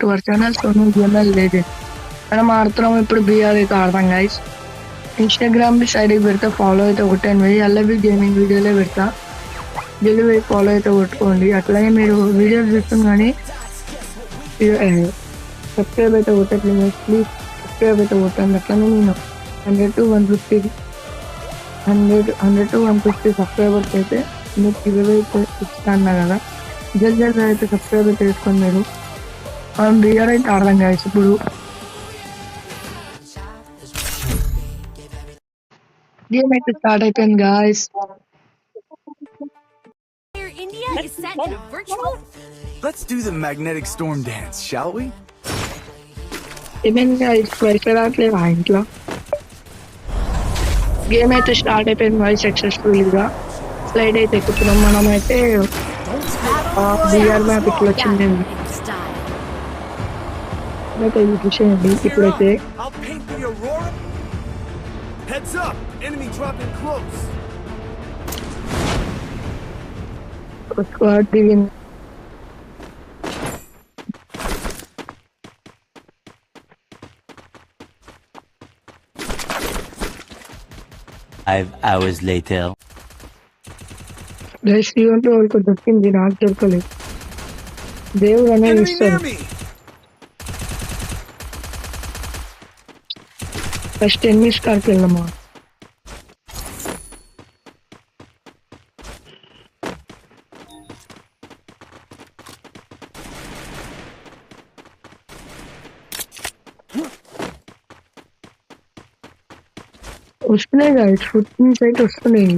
to our channel Sonu GML Legend. మనం ఆడుతున్నాం ఇప్పుడు బిఆర్ అయితే ఆడతాం గైస్. ఇన్స్టాగ్రామ్ సైడ్కి పెడితే ఫాలో అయితే కొట్టండి. అల్లవి గేమింగ్ వీడియోలే పెడతా. డెలివరీ ఫాలో అయితే కొట్టుకోండి. అట్లాగే మీరు వీడియోలు చూస్తుంది కానీ సబ్స్క్రైబ్ అయితే కొట్టట్లేదు. ప్లీజ్ సబ్స్క్రైబ్ అయితే కొట్టండి. అట్లనే నేను 100 to 150 సబ్స్క్రైబర్స్ అయితే మీకు గివ్అవే అయితే ఇస్తాను కదా. జల్దీ అయితే సబ్స్క్రైబ్ అయితే చేసుకోండి మీరు. మనం బిఆర్ అయితే ఆడదాం గైస్ ఇప్పుడు. గేమ్ అయితే స్టార్ట్ అయిపోయింది guys. India is set in a virtual. Let's do the magnetic storm dance, shall we? ఏమైంది గైస్, వైఫై రావట్లేదు ఆ ఇంట్లో. గేమ్ అయితే స్టార్ట్ అయిపోయింది గాయస్ సక్సెస్ఫుల్గా. స్లైడ్ అయితే ఎక్కుతున్నాం మనం. అయితే బిఆర్ మ్యాప్ ఇట్లా వచ్చింది. చూసేయండి ఇప్పుడైతే. I'll paint the aurora. Heads up, enemy dropping close. Squad దిగింది. Five hours later. శ్రీవంతో వాళ్ళకి దొరికింది, నాకు దొరకలేదు. దేవుడు అనేది Enemy near ఇస్తాడు. me. ఫస్ట్ ఎన్నిస్ కార్కి వెళ్దామా. వస్తున్నాయి కదా ఫుట్ ప్రింట్స్ అయితే వస్తున్నాయి.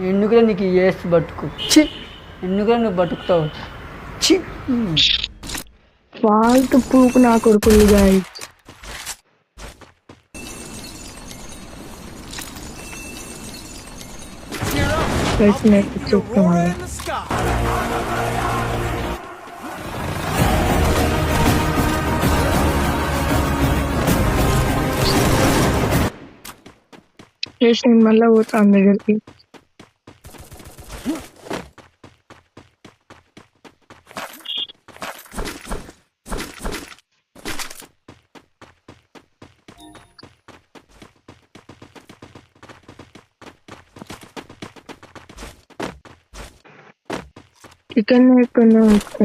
ఎందుకురా నీకు ఏసి బతుకు చి, ఎందుకురా నువ్వు బతుకుతావు చి. ఫాల్తు పూకు నా కొడుకులు గాయస్. చెప్తాను Aurora in the sky. నేను మళ్ళా పోతాను దగ్గరికి.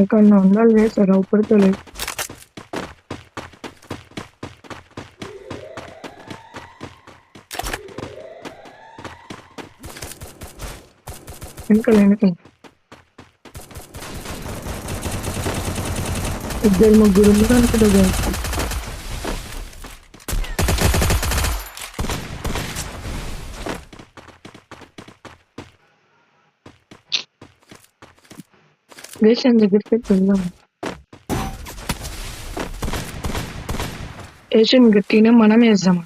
ఎక్కడన్నా ఉండాలి వేసారా ఉపడితలేదు. వెనకాల ఇద్దరు ముగ్గురు ఉన్నారు అనుకుంటా. దేశం దగ్గరికి వెళ్దాం. ఏషియన్ గట్టినే మనం వేద్దామా.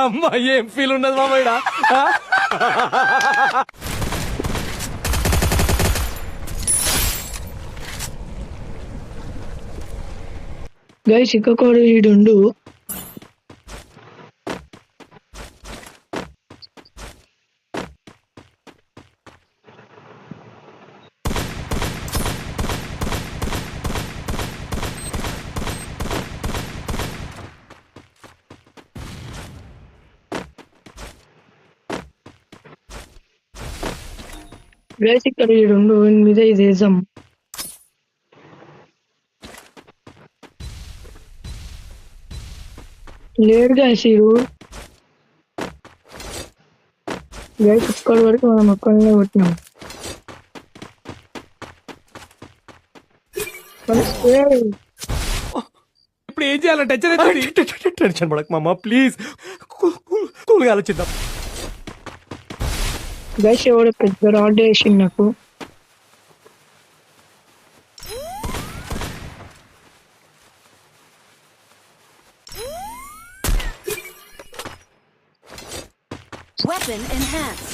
అమ్మ ఏం ఫీల్ ఉన్నది మామయ్య. గైస్ ఇంకొకడు ఈడుండు. గైస్ ఇక్కడ ఈడుండు మీద ఇది వేద్దాం. లేడు గైస్ ఈడు. గైస్ ఇక్కడి వరకు మనం ఒక్కనే కొట్టినాం. ఇప్పుడు ఏం చేయాలి? టెన్షన్ పడక మామ, ప్లీజ్ కూల్గా ఆలోచిద్దాం. గైస్ ఎవడో పెద్ద రాడ్ వేసింది నాకు. Weapon enhanced.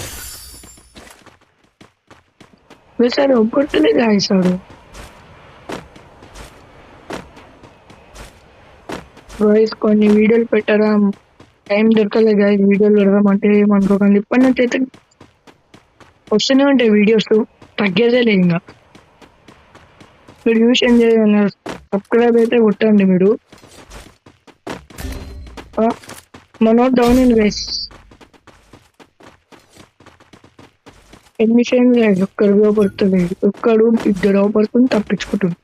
సార్ ఒప్పట్లే గాయసాడు. గైస్ కొన్ని వీడియోలు పెట్టరా, టైం దొరకలే గైస్ వీడియోలు పెడదామంటే ఏమనుకోకండి. ఇప్పటి నుంచి అయితే వస్తూనే ఉంటాయి వీడియోస్, తగ్గేదే లేదు. ఇంకా మీరు యూస్ ఏం చేయాలి, సబ్స్క్రైబ్ అయితే కొట్టండి మీరు. మన డౌన్ ఇన్ గైస్ ఎడ్మిషన్ లేదు. ఒక్కడిగా పడుతుంది, ఒక్కడు ఇద్దరు పడుతుంది, తప్పించుకుంటుంది.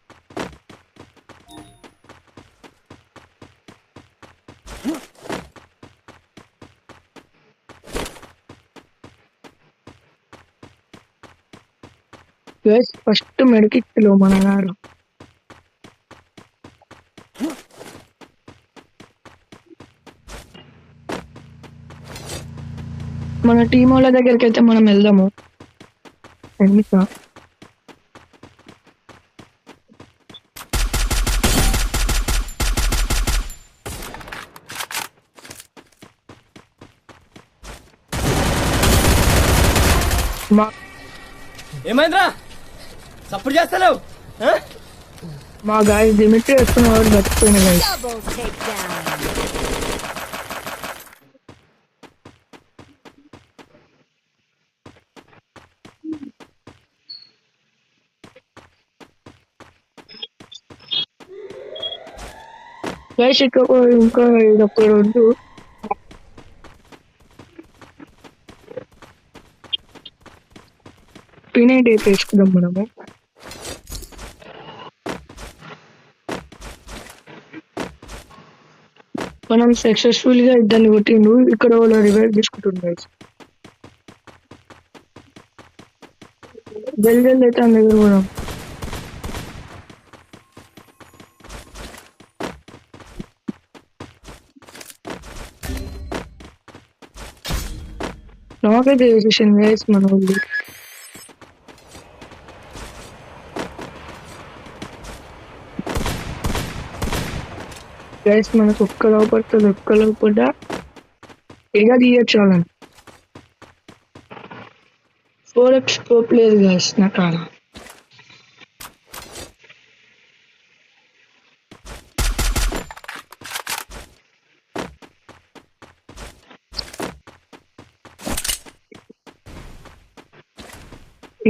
ఫస్ట్ మెడికిట్లో మన గారు మన టీం వాళ్ళ దగ్గరికి అయితే మనం వెళ్దాము. ఎన్నిక ఏమైందిరా సపోర్ట్ చేస్తలేవు? మా గాయస్ లిమిట్ వేసుకున్న వాడు బతికిపోయిన గాయస్. Double takedown. గైస్ ఇంకా ఇదొక రోజు పినైట్ అయితే వేసుకుందాం మనము. మనం సక్సెస్ఫుల్ గా ఇద్దరిని కొట్టిండు. ఇక్కడ వాళ్ళు రివైవ్ తీసుకుంటున్నారు. జల్దీ అయితే అని దగ్గర కూడా నాకైతే చేసేసాను గైస్ మన వాళ్ళు. గైస్ మనకు ఒక్క లోపడుతుంది, ఒక్క లోపల ఇక తీయచ్చు వాళ్ళని. 4x స్కోప్ లేదు గైస్ నా కాడ.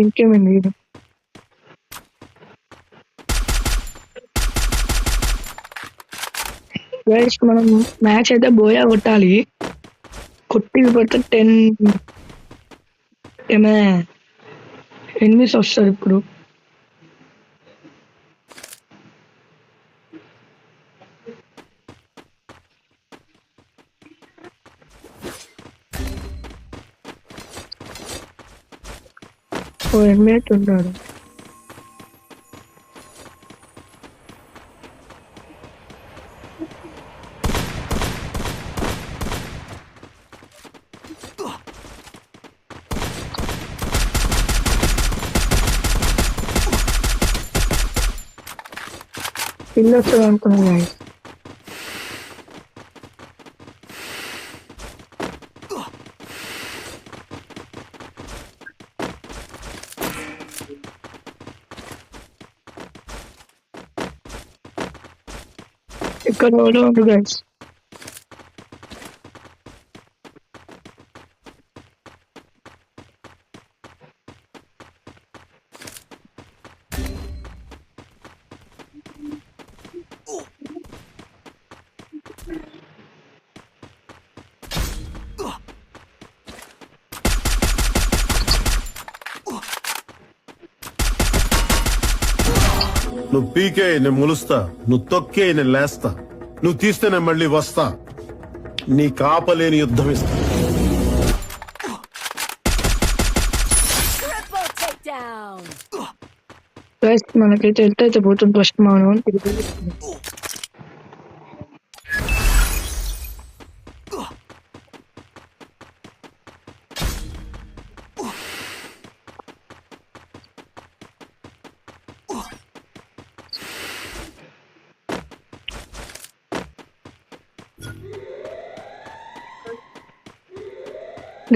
ఇంకేమైంది ఇది? గైస్ మనం మ్యాచ్ అయితే బోయా కొట్టాలి. కొట్టి పడితే 10 ఎనిమిస్ వస్తారు. ఇప్పుడు ఓ ఎనిమిది ఉంటాడు. ఇల్లు వస్తుంది అనుకున్నాను guys. ఇక్కడ ఎవరో ఉంది గైస్. నువ్వు పీకే నేను ములుస్తా, నువ్వు తొక్కే నేను లేస్తా, నువ్వు తీస్తే నేను మళ్ళీ వస్తా, నీ కాపలేని యుద్ధం ఇస్తా. Triple takedown. గైస్ మనకైతే ఎంత అయితే పోతుంది ఫస్ట్ మనం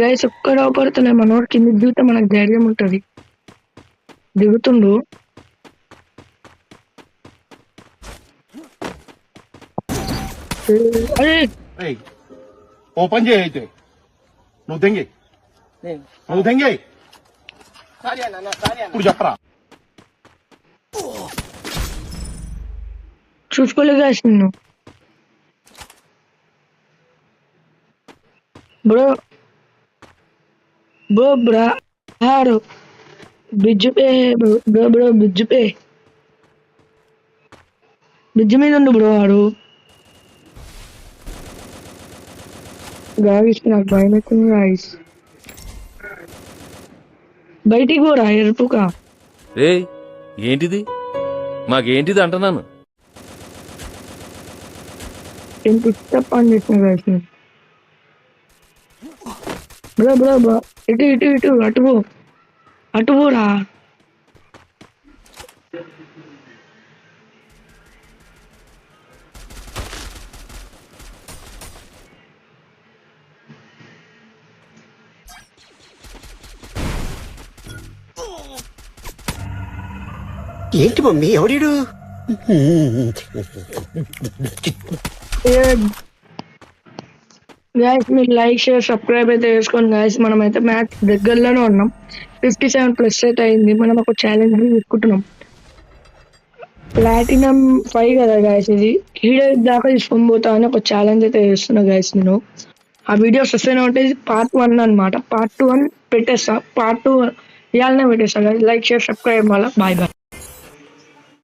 గైస్ ఒక్కడ అవపడుతున్నాయి. మనోడు కింద దిగితే మనకు ధైర్యం ఉంటది. దిగుతుండు. అరే ఓపెన్ చేయి అయితే నువ్వు దెంగి ఇప్పుడు చెప్పరా. చూసుకోలే గైస్ నిన్ను. బ్రో బ్రో ఆడు bridge pay bro bridge pay bridge మీద ఉండు బ్రో ఆడు. గాయస్ నాకు భయం అవుతుంది గాయస్. బయటికి పోరా ఎరుపుగా. రే ఏంటిది, మాకేంటిది అంటున్నాను. ఎంత ఇష్ట పని చేసిన గాయస్. బ్రో బ్రో బ్రో ఇటు ఇటు ఇటు అటు పోరా. ఏంటి మమ్మీ ఎవడీడు? గైస్ మీరు లైక్ షేర్ సబ్స్క్రైబ్ అయితే చేసుకోండి గైస్. మనమైతే మ్యాచ్ దగ్గరలోనే ఉన్నాం. 57+ అయితే అయింది. మనం ఒక ఛాలెంజ్ తీసుకుంటున్నాం. ప్లాటినం 5 కదా గైస్. ఇది హీరో దాకా తీసుకొని పోతా అని ఒక ఛాలెంజ్ అయితే చేస్తున్నా గైస్ నేను. ఆ వీడియోస్ వస్తేనే ఉంటే ఇది పార్ట్ 1 అనమాట. పార్ట్ 1 పెట్టేస్తా. పార్ట్ 2 ఇవాళనే పెట్టేస్తా గైస్. లైక్ షేర్ సబ్స్క్రైబ్ వల్ల బాయ్ బాయ్.